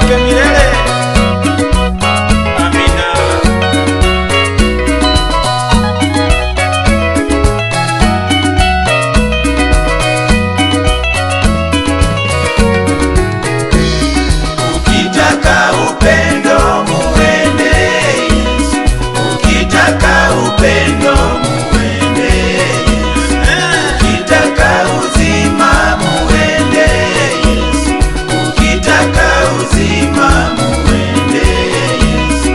zake milele. Amina. Ukitaka upendo muende Yesu, ukitaka upendo muende Yesu, ukitaka uzima muende Yesu, ukitaka uzima muende Yesu,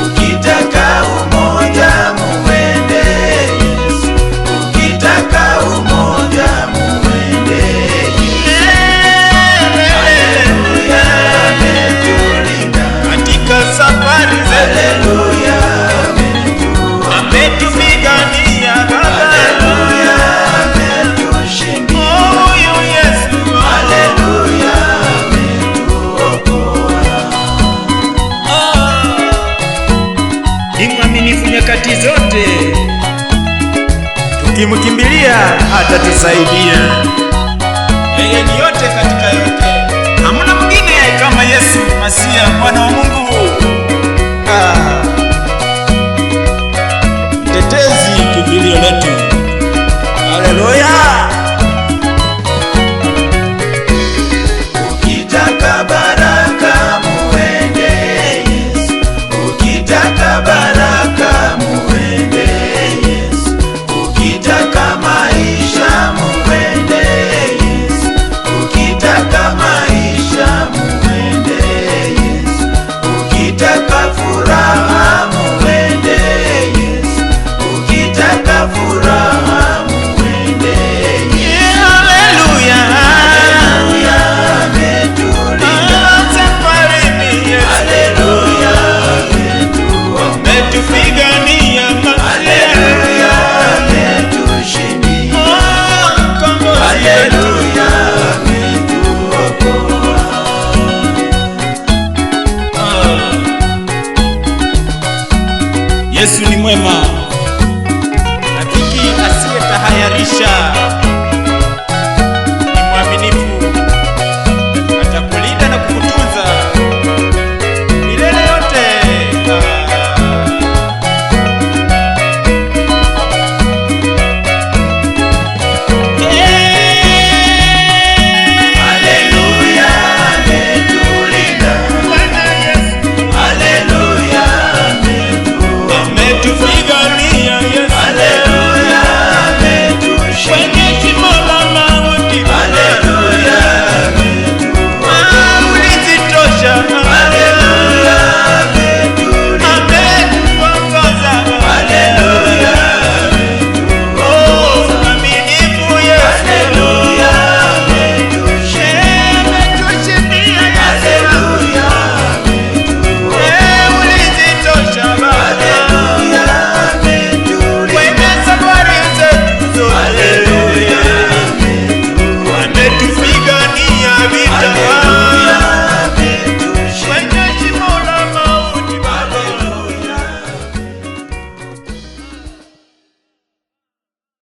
ukitaka umoja muende Yesu, ukitaka umoja muende Yesu. Haleluya, ametulinda Katika safari zetu haleluya, ametupigania. haleluya, ametushindia Huyu Yesu, haleluya, ametuokoa. ni mwaminifu nyakati zote, tukimkimbilia atatusaidia. Yeye ni yote katika yote, hamna mwingine kama Yesu Masia, mwana wa Mungu. Mtetezi, kimbilio letu. Haleluya. Ukitaka baraka muende Yesu, ukitaka baraka muende Yesu, ukitaka maisha muende Yesu, ukitaka maisha muende Yesu, ukitaka furaha muende Yesu, ukitaka furaha muende Yesu. Haleluya. Haleluya, ametulinda Safarini Yesu haleluya, ametuokoa ametupigania. haleluya, ametushindia haleluya, ametuokoa. Yesu ni mwema, rafiki asiyetahayarisha.